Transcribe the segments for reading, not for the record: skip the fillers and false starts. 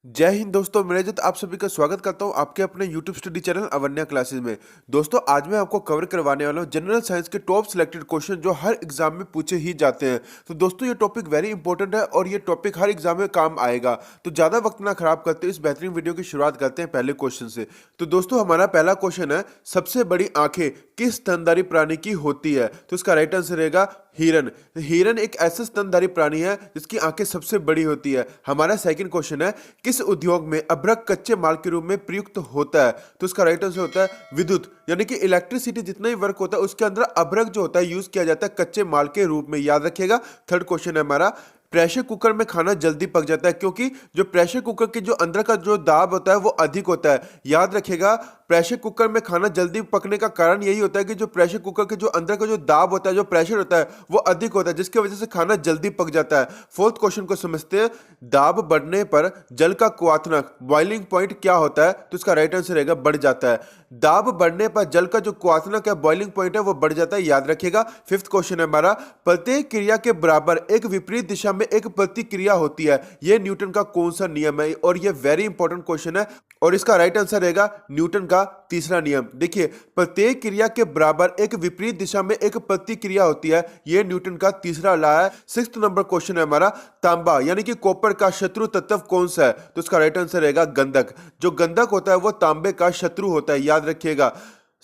जय हिंद दोस्तों, मैं रजत आप सभी का स्वागत करता हूं आपके अपने YouTube study channel Avanya classes में। दोस्तों आज मैं आपको कवर करवाने वाला हूं जनरल साइंस के टॉप सिलेक्टेड क्वेश्चन जो हर एग्जाम में पूछे ही जाते हैं। तो दोस्तों ये टॉपिक वेरी इंपॉर्टेंट है और ये टॉपिक हर एग्जाम में काम आएगा। तो ज़्यादा वक्त ना खराब करते इस बेहतरीन वीडियो की शुरुआत करते हैं पहले क्वेश्चन से। तो दोस्तों हमारा पहला क्वेश्चन है, सबसे बड़ी आंखें किस स्तनधारी प्राणी की होती है? तो इसका राइट आंसर रहेगा हिरन। हिरन एक ऐसा स्तनधारी प्राणी है जिसकी आंखें सबसे बड़ी होती है। हमारा सेकंड क्वेश्चन है, किस उद्योग में अभ्रक कच्चे माल के रूप में प्रयुक्त होता है? तो इसका राइट आंसर होता है विद्युत, यानी कि इलेक्ट्रिसिटी जितना ही वर्क होता है उसके अंदर अभ्रक जो होता है यूज किया जाता है कच्चे माल के रूप में, याद रखिएगा। थर्ड क्वेश्चन है हमारा, प्रेशर कुकर में खाना जल्दी पक जाता है क्योंकि जो प्रेशर कुकर के जो अंदर का जो दाब होता है वो अधिक होता है, याद रखिएगा। प्रेशर कुकर में खाना जल्दी पकने का कारण यही होता है कि जो प्रेशर कुकर के जो अंदर का जो दाब होता है, जो प्रेशर होता है वो अधिक होता है, जिसकी वजह से खाना जल्दी पक जाता है। फोर्थ क्वेश्चन को समझते हैं, दाब बढ़ने पर जल का क्वाथनांक बॉइलिंग पॉइंट क्या होता है? तो इसका राइट आंसर रहेगा बढ़ जाता है। दाब बढ़ने पर जल का जो क्वाथनांक है, बॉइलिंग पॉइंट है, वो बढ़ जाता है, याद रखिएगा। फिफ्थ क्वेश्चन है हमारा, प्रत्येक क्रिया के बराबर एक विपरीत दिशा में एक प्रतिक्रिया होती है, यह न्यूटन का कौन सा नियम है? और यह वेरी इंपॉर्टेंट क्वेश्चन है और इसका राइट आंसर रहेगा न्यूटन का तीसरा नियम। देखिए, प्रत्येक क्रिया के बराबर एक विपरीत दिशा में एक प्रतिक्रिया होती है, यह न्यूटन का तीसरा लॉ है। सिक्स्थ नंबर क्वेश्चन है हमारा, तांबा यानी कि कॉपर का शत्रु तत्व कौन सा है? तो इसका राइट आंसर रहेगा गंधक। जो गंधक होता है वो तांबे का शत्रु होता है, याद रखिएगा।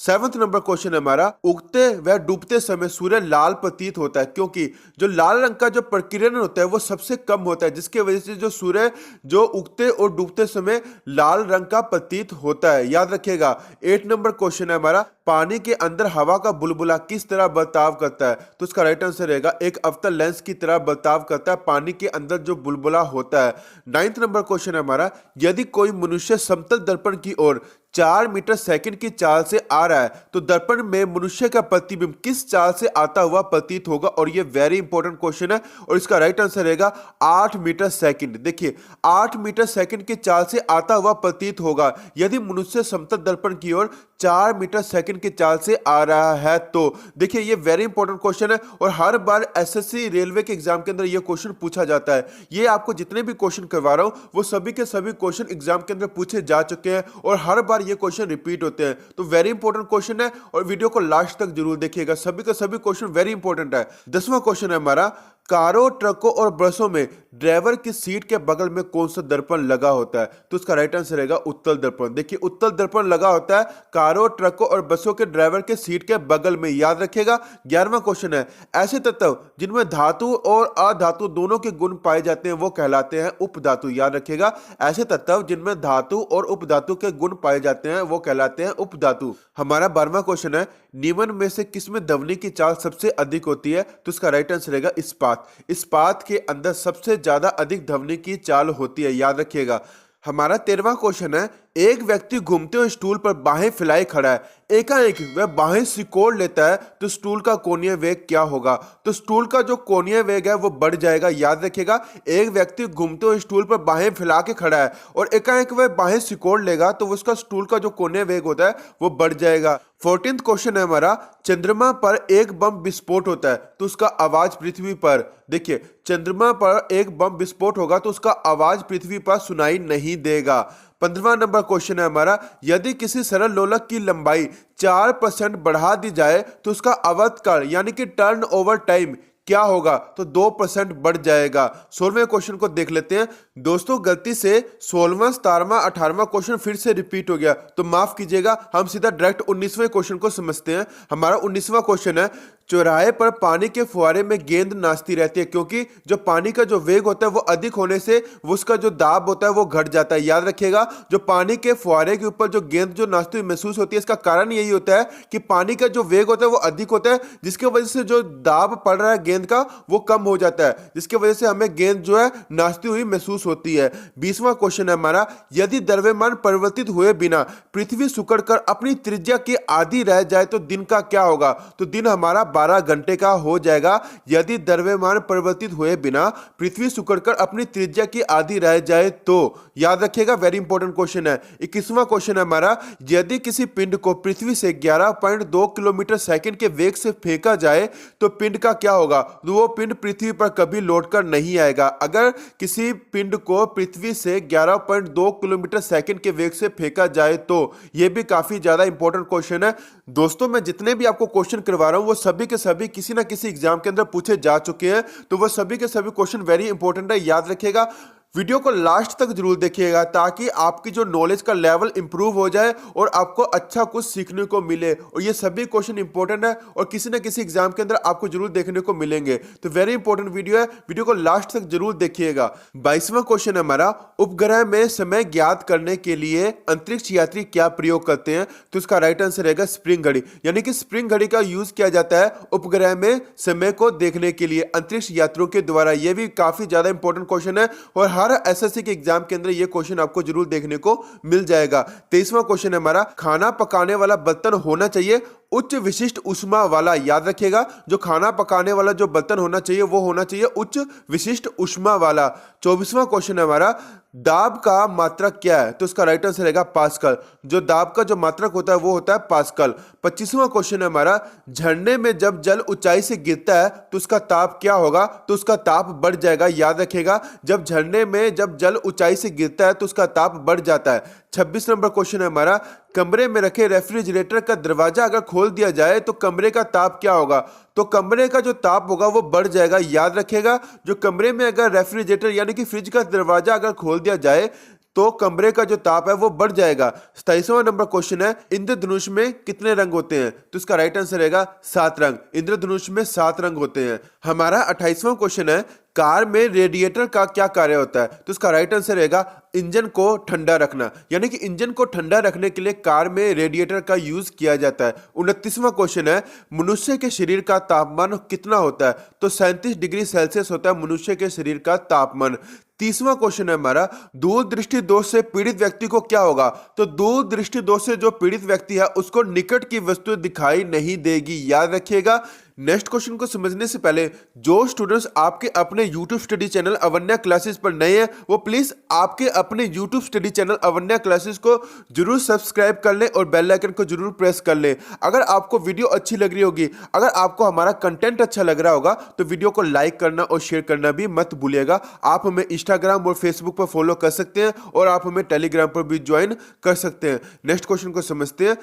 सेवंथ नंबर क्वेश्चन है हमारा, उगते व डूबते समय सूर्य लाल प्रतीत होता है क्योंकि जो लाल रंग का जो प्रकिरण होता है वो सबसे कम होता है, जिसके वजह से जो सूर्य जो उगते और डूबते समय लाल रंग का प्रतीत होता है, याद रखिएगा। 8 नंबर क्वेश्चन है हमारा, पानी के अंदर हवा का बुलबुला किस तरह बर्ताव करता है? तो इसका राइट आंसर रहेगा एक अवतल लेंस की तरह बर्ताव करता है पानी के अंदर जो बुलबुला होता है। 9th नंबर क्वेश्चन है हमारा, यदि कोई मनुष्य समतल दर्पण की ओर 4 मीटर सेकंड की चाल से आ रहा है तो दर्पण में मनुष्य का प्रतिबिंब किस चाल से आता हुआ प्रतीत होगा? और ये वेरी इंपॉर्टेंट क्वेश्चन है और इसका राइट आंसर रहेगा 8 मीटर सेकंड। देखिए, 8 मीटर सेकंड की चाल से आता हुआ प्रतीत होगा यदि मनुष्य समतल दर्पण की ओर 4 मीटर सेकंड की चाल से आ रहा है। तो देखिए, ये वेरी इंपॉर्टेंट क्वेश्चन है और हर बार एसएससी रेलवे के एग्जाम के अंदर ये क्वेश्चन पूछा जाता है। ये आपको जितने भी क्वेश्चन करवा रहा हूं वो सभी के सभी क्वेश्चन एग्जाम के अंदर पूछे जा चुके हैं और हर बार ये क्वेश्चन रिपीट होते हैं। तो वेरी इंपॉर्टेंट क्वेश्चन है और वीडियो को लास्ट तक जरूर देखिएगा, सभी का सभी क्वेश्चन वेरी इंपॉर्टेंट है। 10वां क्वेश्चन है हमारा, कारों, ट्रकों और बसों में ड्राइवर की सीट के बगल में कौन सा दर्पण लगा होता है? तो उसका राइट आंसर रहेगा उत्तल दर्पण। देखिए, उत्तल दर्पण लगा होता है कारों, ट्रकों और बसों के ड्राइवर के सीट के बगल में, याद रखिएगा। 11वां क्वेश्चन है, ऐसे तत्व जिनमें धातु और अधातु दोनों के गुण पाए जाते हैं वो कहलाते हैं उपधातु, याद रखिएगा। ऐसे तत्व जिनमें धातु और उपधातु के गुण पाए जाते हैं वो कहलाते हैं उपधातु। हमारा 12वां क्वेश्चन है, निम्न में से किसमें ध्वनि की चाल सबसे अधिक होती है? तो इसका राइट आंसर रहेगा इस्पात। इस्पात के अंदर सबसे ज्यादा अधिक ध्वनि की चाल होती है, याद रखिएगा। हमारा 13वां क्वेश्चन है, एक व्यक्ति घूमते हुए स्टूल पर बाहें फैलाए खड़ा है, एकाएक वह बाहें सिकोड़ लेता है तो स्टूल का कोणीय वेग क्या होगा? तो स्टूल का जो कोणीय वेग है वो बढ़ जाएगा, याद रखिएगा। एक व्यक्ति घूमते हुए स्टूल पर बाहें फैला के खड़ा है और एकाएक वह बाहें सिकोड़ लेगा तो उसका स्टूल का जो कोणीय वेग होता है वो बढ़ जाएगा। 14th क्वेश्चन है हमारा, चंद्रमा पर एक बम विस्फोट होता है तो उसका आवाज पृथ्वी पर, देखिए, चंद्रमा पर एक बम विस्फोट होगा तो उसका आवाज पृथ्वी पर सुनाई नहीं देगा। 15वां नंबर क्वेश्चन है हमारा, यदि किसी सरल लोलक की लंबाई 4% बढ़ा दी जाए तो उसका आवर्तकाल यानी कि टर्न ओवर टाइम क्या होगा? तो 2% बढ़ जाएगा। 16वें क्वेश्चन को देख लेते हैं। दोस्तों गलती से 16वां, 17वां, 18वां क्वेश्चन फिर से रिपीट हो गया तो माफ कीजिएगा, हम सीधा डायरेक्ट 19वें क्वेश्चन को समझते हैं। हमारा 19वां क्वेश्चन है, चौराहे पर पानी के फुहारे में गेंद नाचती रहती है क्योंकि जो पानी का जो वेग होता है वो अधिक होने से उसका जो दाब होता है वो घट जाता है, याद रखिएगा। जो पानी के फुहारे के ऊपर जो गेंद जो नाचती हुई महसूस होती है इसका कारण यही होता है कि पानी का जो वेग होता है वो अधिक होता है, जिसकी वजह से जो दाब पड़ रहा है गेंद का वो कम हो जाता है, जिसकी वजह से हमें गेंद जो है नाचती हुई महसूस होती है। 20वां क्वेश्चन है हमारा, यदि द्रव्यमान परिवर्तित हुए बिना पृथ्वी सिकुड़कर अपनी त्रिज्या के आधी रह जाए तो दिन का क्या होगा? तो दिन हमारा 12 घंटे का हो जाएगा यदि द्रव्यमान परिवर्तित हुए बिना पृथ्वी सिकुड़कर अपनी त्रिज्या की आधी रह जाए तो। याद रखिएगा, वेरी इंपॉर्टेंट क्वेश्चन है। 21वां क्वेश्चन है हमारा, यदि किसी पिंड को पृथ्वी से 11.2 किलोमीटर सेकंड के वेग से फेंका जाए तो पिंड का क्या होगा? तो वो पिंड पृथ्वी पर कभी लौटकर नहीं आएगा। अगर किसी पिंड को पृथ्वी से 11.2 किलोमीटर सेकंड के वेग से फेंका जाए तो। ये भी काफी ज्यादा इंपॉर्टेंट क्वेश्चन है दोस्तों। मैं जितने भी आपको क्वेश्चन करवा रहा हूं वो सभी के सभी किसी ना किसी एग्जाम के अंदर पूछे जा चुके हैं, तो वो सभी के सभी क्वेश्चन वेरी इंपॉर्टेंट है, याद रखिएगा। वीडियो को लास्ट तक जरूर देखिएगा ताकि आपकी जो नॉलेज का लेवल इंप्रूव हो जाए और आपको अच्छा कुछ सीखने को मिले। और ये सभी क्वेश्चन इंपॉर्टेंट है और किसी न किसी एग्जाम के अंदर आपको जरूर देखने को मिलेंगे, तो वेरी इंपॉर्टेंट वीडियो है, वीडियो को लास्ट तक जरूर देखिएगा। 22वां क्वेश्चन है हमारा, उपग्रह में समय ज्ञात करने के लिए अंतरिक्ष यात्री क्या प्रयोग करते हैं? तो इसका राइट आंसर रहेगा स्प्रिंग घड़ी। यानी कि स्प्रिंग घड़ी का यूज किया जाता है उपग्रह में समय को देखने के लिए अंतरिक्ष यात्रियों के द्वारा। यह भी काफी ज्यादा इंपॉर्टेंट क्वेश्चन है और हर एसएससी के एग्जाम के अंदर ये क्वेश्चन आपको जरूर देखने को मिल जाएगा। 23वां क्वेश्चन है हमारा, खाना पकाने वाला बर्तन होना चाहिए उच्च विशिष्ट ऊष्मा वाला। याद रखिएगा, जो खाना पकाने वाला जो बर्तन होना चाहिए वो होना चाहिए उच्च विशिष्ट ऊष्मा वाला। 24वां क्वेश्चन है हमारा, दाब का मात्रक क्या है? तो इसका राइट आंसर रहेगा पास्कल। जो दाब का जो मात्रक होता है वो होता है पास्कल। 25वां क्वेश्चन है हमारा, झरने में जब जल ऊंचाई से गिरता है तो उसका ताप क्या होगा? तो उसका ताप बढ़ जाएगा। याद रखिएगा, जब झरने में जब जल ऊंचाई से गिरता है तो उसका ताप बढ़ जाता है। 26 नंबर क्वेश्चन है हमारा, कमरे में रखे रेफ्रिजरेटर का दरवाजा अगर खोल दिया जाए तो कमरे का ताप क्या होगा? तो कमरे का जो ताप होगा वो बढ़ जाएगा। याद रखिएगा, जो कमरे में अगर रेफ्रिजरेटर यानी कि फ्रिज का दरवाजा अगर खोल दिया जाए तो कमरे का जो ताप है वो बढ़ जाएगा। 27वां नंबर क्वेश्चन है, इंद्रधनुष में कितने रंग होते हैं? तो इसका राइट आंसर रहेगा 7 रंग। इंद्रधनुष में 7 रंग होते हैं। हमारा 28वां क्वेश्चन है, कार में रेडिएटर का क्या कार्य होता है? तो इसका राइट आंसर रहेगा इंजन को ठंडा रखना। यानी कि इंजन को ठंडा रखने के लिए कार में रेडिएटर का यूज किया जाता है। 29वां क्वेश्चन है, मनुष्य के शरीर का तापमान कितना होता है? तो 37 डिग्री सेल्सियस होता है मनुष्य के शरीर का तापमान। 30वां क्वेश्चन है हमारा, दूरदृष्टि दोष से पीड़ित व्यक्ति को क्या होगा? तो दूरदृष्टि दोष से जो पीड़ित व्यक्ति है उसको निकट की वस्तु दिखाई नहीं देगी। याद रखिएगा। नेक्स्ट क्वेश्चन को समझने से पहले जो स्टूडेंट्स आपके अपने YouTube study channel Avanya classes पर नए हैं वो प्लीज आपके अपने YouTube study channel Avanya classes को जरूर सब्सक्राइब कर लें और बेल आइकन को जरूर प्रेस कर लें। अगर आपको वीडियो अच्छी लग रही होगी, अगर आपको हमारा कंटेंट अच्छा लग रहा होगा तो वीडियो को लाइक करना और शेयर करना भी मत भूलिएगा। आप हमें इंस्टाग्राम और फेसबुक पर फॉलो कर सकते हैं और आप हमें टेलीग्राम पर भी ज्वाइन कर सकते हैं। नेक्स्ट क्वेश्चन को समझते हैं।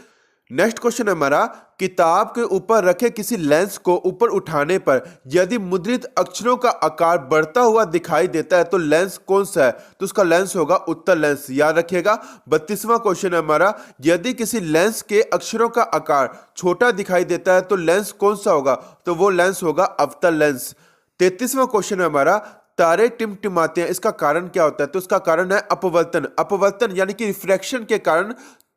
नेक्स्ट क्वेश्चन है हमारा, किताब के ऊपर रखे किसी लेंस को ऊपर उठाने पर यदि मुद्रित अक्षरों का आकार बढ़ता हुआ दिखाई देता है तो लेंस कौन सा है? तो उसका लेंस होगा उत्तल लेंस। याद रखिएगा। 32वां क्वेश्चन है हमारा, यदि किसी लेंस के अक्षरों का आकार छोटा दिखाई देता है तो लेंस कौन सा होगा? तो वो लेंस होगा अवतल लेंस। 33वां क्वेश्चन है हमारा, तारे टिमटिमाते हैं, इसका कारण क्या होता है? तो इसका कारण है अपवर्तन। अपवर्तन यानी कि रिफ्रैक्शन के कारण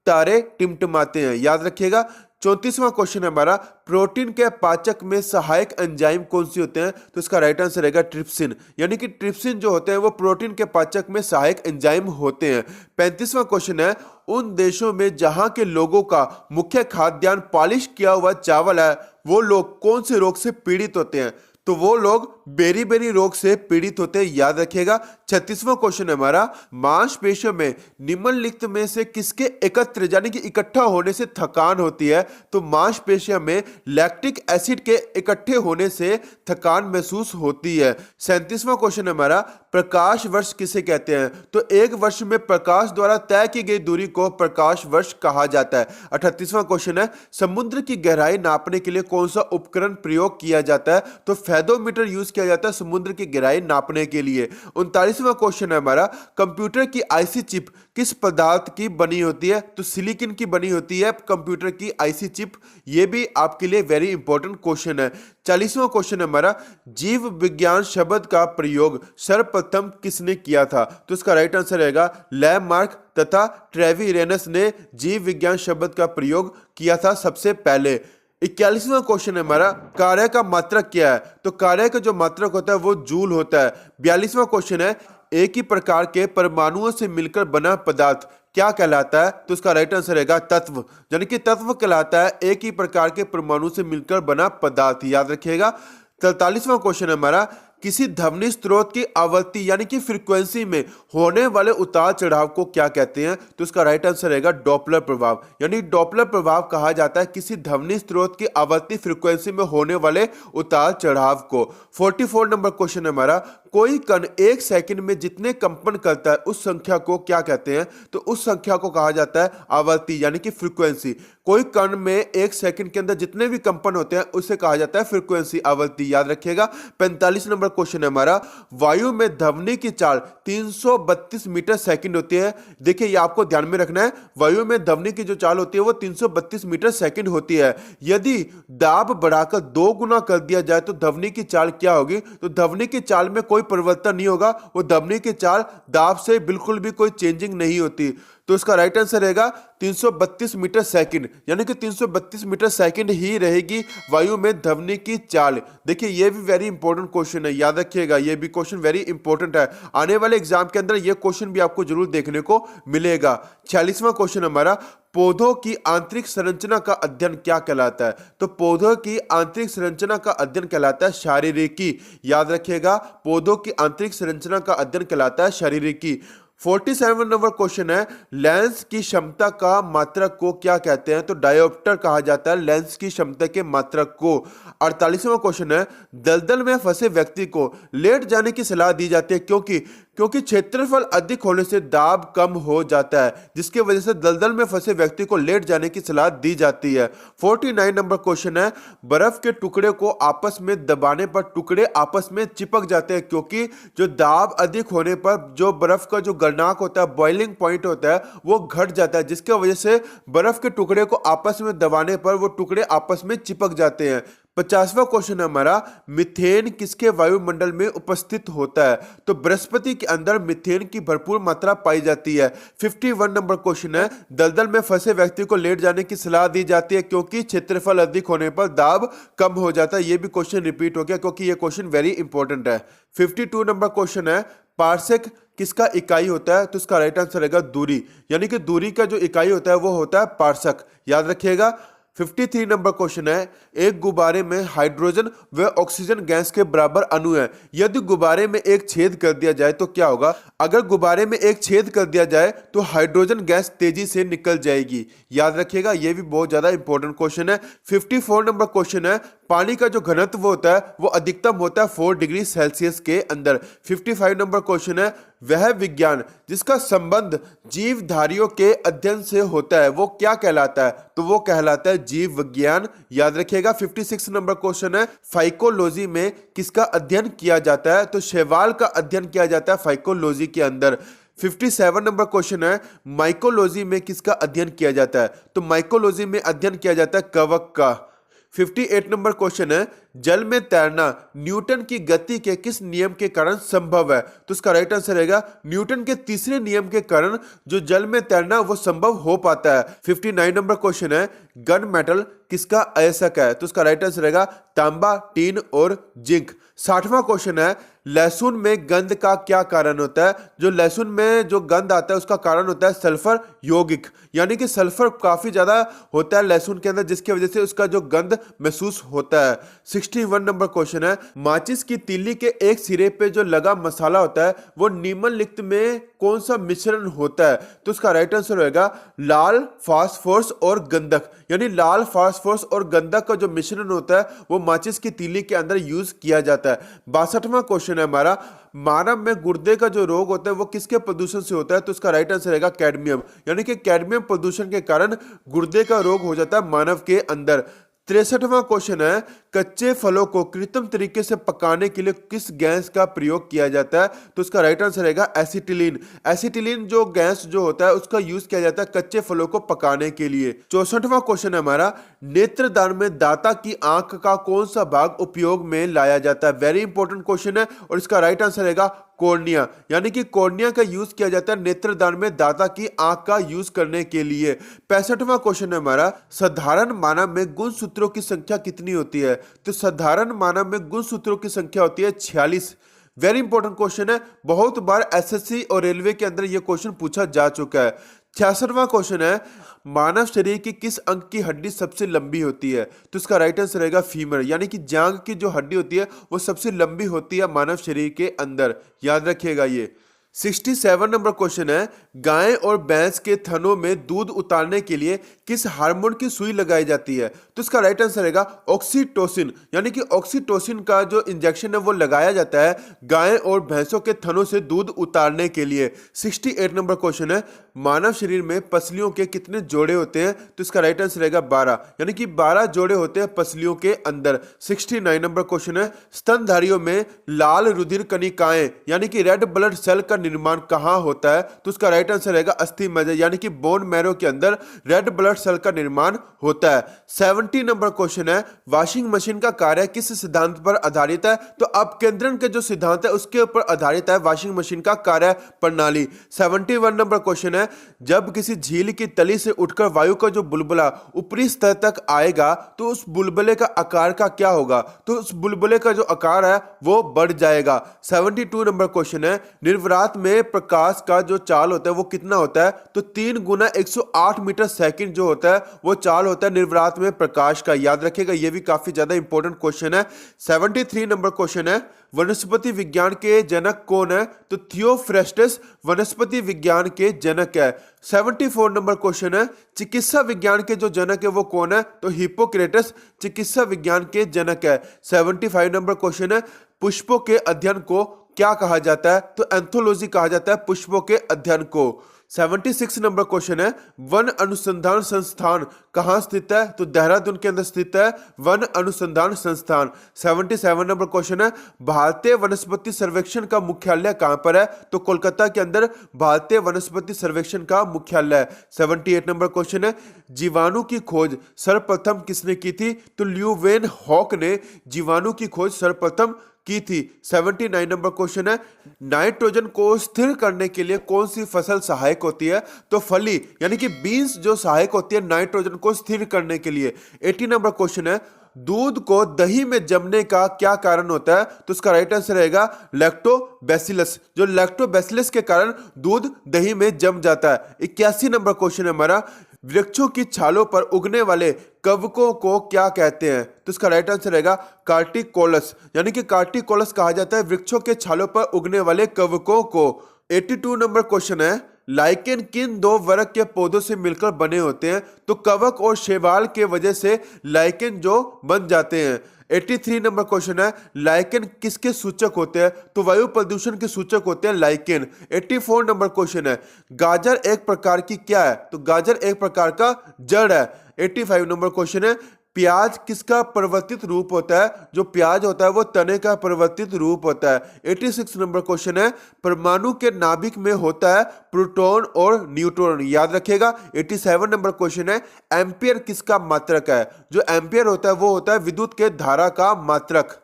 तारे टिमटिमाते हैं। याद रखिएगा। 34वां क्वेश्चन है हमारा, प्रोटीन के पाचक में सहायक एंजाइम कौन सी होते हैं? तो इसका राइट आंसर रहेगा ट्रिप्सिन। यानी कि ट्रिप्सिन जो होते हैं वो प्रोटीन के पाचक में सहायक एंजाइम होते हैं। 35वां क्वेश्चन है, उन देशों में जहां के लोगों का मुख्य खाद्यान्न पॉलिश किया हुआ चावल है वो लोग कौन से रोग से पीड़ित होते हैं? तो वो लोग बेरी रोग से पीड़ित होते हैं। याद रखिएगा। 36वां क्वेश्चन है हमारा, मांसपेशियों में निम्नलिखित में से किसके एकत्र यानी कि इकट्ठा होने से थकान होती है? तो मांसपेशियों में लैक्टिक एसिड के इकट्ठे होने से थकान महसूस होती है। 37वां क्वेश्चन है हमारा, प्रकाश वर्ष किसे कहते हैं? तो एक वर्ष में प्रकाश द्वारा तय की गई दूरी को प्रकाश वर्ष कहा जाता है। 38वां क्वेश्चन है, समुद्र की गहराई नापने के लिए कौन सा उपकरण प्रयोग किया जाता है? तो फेदोमीटर यूज किया जाता है समुद्र की गहराई नापने के लिए। 39वां क्वेश्चन है हमारा, कंप्यूटर की आईसी चिप किस पदार्थ की बनी होती है? तो सिलिकॉन की बनी होती है कंप्यूटर की आईसी चिप। ये भी आपके लिए वेरी इंपॉर्टेंट क्वेश्चन है। 40वां क्वेश्चन है हमारा, जीव विज्ञान शब्द का प्रयोग सर्वप्रथम किसने किया था? तो इसका राइट आंसर रहेगा लैमार्क तथा ट्रेविरेनस ने जीव विज्ञान शब्द का प्रयोग किया था सबसे पहले। 41वां क्वेश्चन है हमारा, कार्य का मात्रक क्या है? तो कार्य का जो मात्रक होता है वो जूल होता है। 42वां क्वेश्चन है, एक ही प्रकार के परमाणुओं से मिलकर बना पदार्थ क्या कहलाता है? तो इसका राइट आंसर रहेगा तत्व, यानी कि तत्व कहलाता है एक ही प्रकार के परमाणु से मिलकर बना पदार्थ। याद रखिएगा। 43वां क्वेश्चन है हमारा, किसी ध्वनि स्रोत की आवृत्ति यानी कि फ्रीक्वेंसी में होने वाले उतार चढ़ाव को क्या कहते हैं? तो इसका राइट आंसर रहेगा डॉपलर प्रभाव, यानी डॉपलर प्रभाव कहा जाता है किसी ध्वनि स्रोत की आवृत्ति फ्रीक्वेंसी में होने वाले उतार चढ़ाव को। 44 नंबर क्वेश्चन है हमारा, कोई कण एक सेकंड में जितने कंपन करता है उस संख्या को क्या कहते हैं? तो उस संख्या को कहा जाता है आवृत्ति यानी कि फ्रीक्वेंसी। कोई कण में एक सेकंड के अंदर जितने भी कंपन होते हैं उसे कहा जाता है फ्रीक्वेंसी, आवृत्ति। याद रखिएगा। 45 नंबर क्वेश्चन है हमारा, वायु में ध्वनि की चाल 332 मीटर सेकंड होती है। देखिए ये आपको ध्यान में रखना है, वायु में ध्वनि की जो चाल होती है वो 332 मीटर सेकंड होती है। यदि दाब बढ़ाकर 2 गुना कर दिया जाए तो ध्वनि की चाल क्या होगी? तो ध्वनि की चाल में कोई परिवर्तन नहीं होगा, वो ध्वनि की चाल दाब से बिल्कुल भी कोई चेंजिंग नहीं होती। तो इसका राइट आंसर रहेगा 332 मीटर सेकंड, यानी कि 332 मीटर सेकंड ही रहेगी वायु में ध्वनि की चाल। देखिए ये भी वेरी इंपॉर्टेंट क्वेश्चन है, याद रखिएगा, ये भी क्वेश्चन वेरी इंपॉर्टेंट है। आने वाले एग्जाम के अंदर ये क्वेश्चन भी आपको जरूर देखने को मिलेगा। 46वां क्वेश्चन हमारा, पौधों की आंतरिक संरचना का अध्ययन क्या कहलाता है? तो पौधों की आंतरिक संरचना का अध्ययन कहलाता है शारीरिकी। याद रखिएगा, पौधों की आंतरिक संरचना का अध्ययन कहलाता है शारीरिकी। 47 नंबर क्वेश्चन है, लेंस की क्षमता का मात्रक को क्या कहते हैं? तो डायोप्टर कहा जाता है लेंस की क्षमता के मात्रक को। 48वां क्वेश्चन है, दलदल में फंसे व्यक्ति को लेट जाने की सलाह दी जाती है क्योंकि क्षेत्रफल अधिक होने से दाब कम हो जाता है, जिसकी वजह से दलदल में फंसे व्यक्ति को लेट जाने की सलाह दी जाती है। 49 नंबर क्वेश्चन है, बर्फ के टुकड़े को आपस में दबाने पर टुकड़े आपस में चिपक जाते हैं क्योंकि जो दाब अधिक होने पर जो बर्फ का जो गलनांक होता है, बॉइलिंग पॉइंट होता है, वो घट जाता है, जिसकी वजह से बर्फ के टुकड़े को आपस में दबाने पर वो टुकड़े आपस में चिपक जाते हैं। 50वां क्वेश्चन है हमारा, मीथेन किसके वायुमंडल में उपस्थित होता है? तो बृहस्पति के अंदर मीथेन की भरपूर मात्रा पाई जाती है। 51 नंबर क्वेश्चन है, दलदल में फंसे व्यक्ति को लेट जाने की सलाह दी जाती है क्योंकि क्षेत्रफल अधिक होने पर दाब कम हो जाता है। ये भी क्वेश्चन रिपीट हो गया क्योंकि ये क्वेश्चन वेरी इंपॉर्टेंट है। 52 नंबर क्वेश्चन है, पार्सेक किसका इकाई होता है? तो इसका राइट आंसर रहेगा दूरी, यानी कि दूरी का जो इकाई होता है वो होता है पार्सक। याद रखिएगा। 53 नंबर क्वेश्चन है, एक गुब्बारे में हाइड्रोजन व ऑक्सीजन गैस के बराबर अणु है, यदि गुब्बारे में एक छेद कर दिया जाए तो क्या होगा? अगर गुब्बारे में एक छेद कर दिया जाए तो हाइड्रोजन गैस तेजी से निकल जाएगी। याद रखिएगा, यह भी बहुत ज्यादा इंपॉर्टेंट क्वेश्चन है। 54 नंबर क्वेश्चन है, पानी का जो घनत्व होता है वो अधिकतम होता है 4 डिग्री सेल्सियस के अंदर। 55 नंबर क्वेश्चन है, वह विज्ञान जिसका संबंध जीवधारियों के अध्ययन से होता है वो क्या कहलाता है? तो वो कहलाता है जीव विज्ञान। याद रखिएगा। 56 नंबर क्वेश्चन है, फाइकोलॉजी में किसका अध्ययन किया जाता है? तो शैवाल का अध्ययन किया जाता है फाइकोलॉजी के अंदर। 57 नंबर क्वेश्चन है, माइकोलॉजी में किसका अध्ययन किया जाता है? तो माइकोलॉजी में अध्ययन किया जाता है कवक का। 58 नंबर क्वेश्चन है, जल में तैरना न्यूटन की गति के किस नियम के कारण संभव है? तो इसका राइट आंसर रहेगा न्यूटन के तीसरे नियम के कारण जो जल में तैरना वो संभव हो पाता है। 59 नंबर क्वेश्चन है, गन मेटल किसका अयस्क है? तो इसका राइट आंसर रहेगा तांबा, टीन और जिंक। 60वां क्वेश्चन है, लहसुन में गंध का क्या कारण होता है? जो लहसुन में जो गंध आता है उसका कारण होता है सल्फर यौगिक, यानी कि सल्फर काफी ज्यादा होता है लहसुन के अंदर, जिसकी वजह से उसका जो गंध महसूस होता है। 61 नंबर क्वेश्चन है, माचिस की तीली के एक सिरे पे जो लगा मसाला होता है वो निम्नलिखित में कौन सा मिश्रण होता है? तो उसका राइट आंसर होगा लाल, फास्फोरस और गंधक, यानी लाल, फास्फोरस और गंधक का जो मिश्रण होता है वो माचिस की तीली के अंदर यूज किया जाता है। 62वां क्वेश्चन है हमारा, मानव में गुर्दे का जो रोग होता है वो किसके प्रदूषण से होता है? तो उसका राइट आंसर रहेगा कैडमियम, यानी कि कैडमियम प्रदूषण के कारण गुर्दे का रोग हो जाता है मानव के अंदर। 63वां क्वेश्चन है, कच्चे फलों को कृत्रिम तरीके से पकाने के लिए किस गैस का प्रयोग किया जाता है? तो उसका राइट आंसर रहेगा एसिटिलीन। एसिटिलीन जो गैस जो होता है उसका यूज किया जाता है कच्चे फलों को पकाने के लिए। 64वां क्वेश्चन है हमारा, नेत्रदान में दाता की आंख का कौन सा भाग उपयोग में लाया जाता है? वेरी इंपॉर्टेंट क्वेश्चन है और इसका राइट आंसर रहेगा कॉर्निया, यानी कि कॉर्निया का यूज किया जाता है नेत्रदान में दाता की आंख का यूज करने के लिए। 65वां क्वेश्चन है हमारा, साधारण मानव में गुणसूत्रों की संख्या कितनी होती है? तो साधारण मानव में गुणसूत्रों की संख्या होती है 46। वेरी इंपॉर्टेंट क्वेश्चन है, बहुत बार एसएससी और रेलवे के अंदर यह क्वेश्चन पूछा जा चुका है। 66वां क्वेश्चन है, मानव शरीर की किस अंग की हड्डी सबसे लंबी होती है? तो इसका राइट आंसर रहेगा फीमर, यानी कि जांघ की जो हड्डी होती है वो सबसे लंबी होती है मानव शरीर के अंदर, याद रखिएगा ये। 67 नंबर क्वेश्चन है, गाय और भैंस के थनों में दूध उतारने के लिए किस हार्मोन की सुई लगाई जाती है? तो इसका राइट आंसर रहेगा ऑक्सीटोसिन, यानी कि ऑक्सीटोसिन का जो इंजेक्शन है वो लगाया जाता है गाय और भैंसों के थनों से दूध उतारने के लिए। 68 नंबर क्वेश्चन है, मानव शरीर में पसलियों के कितने जोड़े होते हैं? तो इसका राइट आंसर रहेगा 12, यानी कि 12 जोड़े होते हैं पसलियों के अंदर। 69 नंबर क्वेश्चन है, स्तनधारियों में लाल रुधिर कणिकाएं यानी कि रेड ब्लड सेल का निर्माण कहां होता है? तो उसका राइट आंसर रहेगा अस्थि मज्जा, यानी कि बोन मैरो के अंदर रेड ब्लड सेल का निर्माण होता है। 70 नंबर क्वेश्चन है, वॉशिंग मशीन का कार्य किस सिद्धांत पर आधारित है? तो अपकेंद्रण के जो सिद्धांत है उसके ऊपर आधारित है वॉशिंग मशीन का कार्य प्रणाली। 71 नंबर क्वेश्चन है, जब किसी झील की तली से उठकर वायु का जो बुलबुला ऊपरी स्तर तक आएगा तो उस बुलबुले का आकार का क्या होगा? तो उस बुलबुले का जो आकार है वो बढ़ जाएगा। 72 नंबर क्वेश्चन है, निर्वात में प्रकाश का जो चाल होता है वो कितना होता है? तो 3 गुना 108 मीटर सेकंड जो होता है वो चाल होता है निर्वात में प्रकाश का, याद रखिएगा ये भी काफी ज्यादा इंपॉर्टेंट क्वेश्चन है। 73 नंबर क्वेश्चन है, वनस्पति विज्ञान के जनक कौन है? तो थियोफ्रेस्टस वनस्पति विज्ञान के जनक है। 74 नंबर क्वेश्चन है, चिकित्सा विज्ञान के जो जनक है वो कौन है? तो हिप्पोक्रेटस चिकित्सा विज्ञान के जनक है। 75 नंबर क्वेश्चन है, पुष्पों के अध्ययन को क्या कहा जाता है? तो एंथोलॉजी कहा जाता है पुष्पों के अध्ययन को। 76 नंबर क्वेश्चन है, वन अनुसंधान संस्थान कहाँ स्थित है? तो देहरादून के अंदर स्थित है वन अनुसंधान संस्थान। 77 नंबर क्वेश्चन है, भारतीय वनस्पति सर्वेक्षण का मुख्यालय कहाँ पर है? तो कोलकाता के अंदर भारतीय वनस्पति सर्वेक्षण का मुख्यालय है। 78 नंबर क्वेश्चन है, जीवाणु की खोज सर्वप्रथम किसने की थी? तो ल्यूवेन हॉक ने जीवाणु की खोज सर्वप्रथम की थी। 79 नंबर क्वेश्चन है, नाइट्रोजन को स्थिर करने के लिए कौन सी फसल सहायक होती है? तो फली यानी कि बीन्स जो सहायक होती है नाइट्रोजन को स्थिर करने के लिए। 80 नंबर क्वेश्चन है, दूध को दही में जमने का क्या कारण होता है? तो उसका राइट आंसर रहेगा लैक्टोबैसिलस, जो लैक्टोबैसिलस के कारण दूध दही में जम जाता है। 81 नंबर क्वेश्चन है हमारा, वृक्षों की छालों पर उगने वाले कवकों को क्या कहते हैं? तो इसका राइट आंसर रहेगा कार्टिकोलस, यानी कि कार्टिकोलस कहा जाता है वृक्षों के छालों पर उगने वाले कवकों को। 82 नंबर क्वेश्चन है, लाइकेन किन दो वर्ग के पौधों से मिलकर बने होते हैं? तो कवक और शैवाल के वजह से लाइकेन जो बन जाते हैं। 83 नंबर क्वेश्चन है, लाइकेन किसके सूचक होते हैं? तो वायु प्रदूषण के सूचक होते हैं लाइकेन। 84 नंबर क्वेश्चन है, गाजर एक प्रकार की क्या है? तो गाजर एक प्रकार का जड़ है। 85 नंबर क्वेश्चन है, प्याज किसका परिवर्तित रूप होता है? जो प्याज होता है वो तने का परिवर्तित रूप होता है। 86 नंबर क्वेश्चन है, परमाणु के नाभिक में होता है प्रोटॉन और न्यूट्रॉन, याद रखिएगा। 87 नंबर क्वेश्चन है, एम्पियर किसका मात्रक है? जो एम्पियर होता है वो होता है विद्युत के धारा का मात्रक।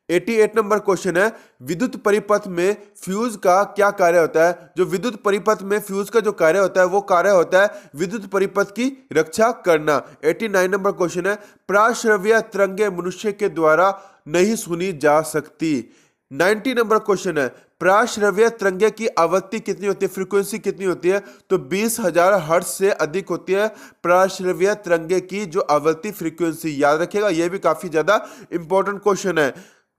88 नंबर क्वेश्चन है, विद्युत परिपथ में फ्यूज का क्या कार्य होता है? जो विद्युत परिपथ में फ्यूज का जो कार्य होता है वो कार्य होता है विद्युत परिपथ की रक्षा करना। 89 नंबर क्वेश्चन है, प्राश्रव्य तरंगे मनुष्य के द्वारा नहीं सुनी जा सकती। 90 नंबर क्वेश्चन है, प्राश्रव्य तरंगे की आवृत्ति कितनी होती है, फ्रीक्वेंसी कितनी होती है? तो 20,000 हर्ट्ज से अधिक होती है प्राश्रव्य तरंगे की जो आवृत्ति फ्रीक्वेंसी, याद रखिएगा ये भी काफी ज्यादा इंपॉर्टेंट क्वेश्चन है।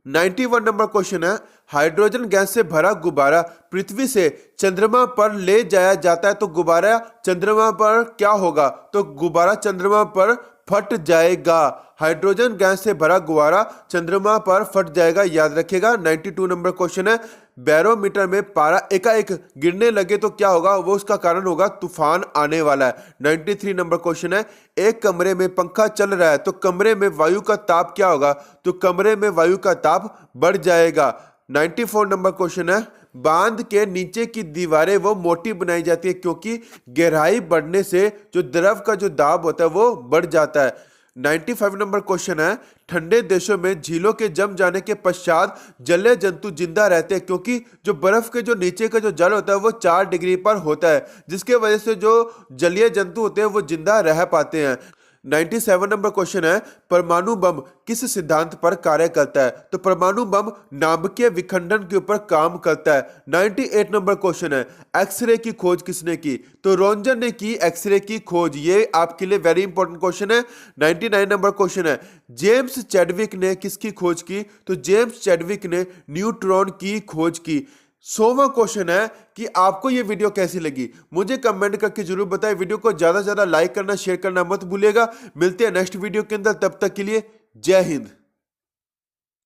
91 नंबर क्वेश्चन है, हाइड्रोजन गैस से भरा गुब्बारा पृथ्वी से चंद्रमा पर ले जाया जाता है तो गुब्बारा चंद्रमा पर क्या होगा? तो गुब्बारा चंद्रमा पर फट जाएगा। हाइड्रोजन गैस से भरा गुब्बारा चंद्रमा पर फट जाएगा, याद रखिएगा। 92 नंबर क्वेश्चन है, बैरोमीटर में पारा एकाएक गिरने लगे तो क्या होगा? वो उसका कारण होगा तूफान आने वाला है। 93 नंबर क्वेश्चन है, एक कमरे में पंखा चल रहा है तो कमरे में वायु का ताप क्या होगा? तो कमरे में वायु का ताप बढ़ जाएगा। 94 नंबर क्वेश्चन है, बांध के नीचे की दीवारें वो मोटी बनाई जाती है क्योंकि गहराई बढ़ने से जो द्रव का जो दाब होता है वो बढ़ जाता है। 95 नंबर क्वेश्चन है, ठंडे देशों में झीलों के जम जाने के पश्चात जलीय जंतु जिंदा रहते हैं क्योंकि जो बर्फ के जो नीचे का जो जल होता है वो 4 डिग्री पर होता है, जिसके वजह से जो जलीय जंतु होते हैं वो जिंदा रह पाते हैं। 97 नंबर क्वेश्चन है, परमाणु बम किस सिद्धांत पर कार्य करता है? तो परमाणु बम नाभिकीय विखंडन के ऊपर काम करता है। 98 नंबर क्वेश्चन है, एक्सरे की खोज किसने की? तो रोंजन ने की एक्सरे की खोज। ये आपके लिए वेरी इंपॉर्टेंट क्वेश्चन है। 99 नंबर क्वेश्चन है, जेम्स चैडविक ने किसकी खोज की? तो जेम्स चैडविक ने न्यूट्रॉन की खोज की। 100वां क्वेश्चन है कि आपको ये वीडियो कैसी लगी, मुझे कमेंट करके जरूर बताएं। वीडियो को ज्यादा से ज्यादा लाइक करना, शेयर करना मत भूलिएगा। मिलते हैं नेक्स्ट वीडियो के अंदर, तब तक के लिए जय हिंद।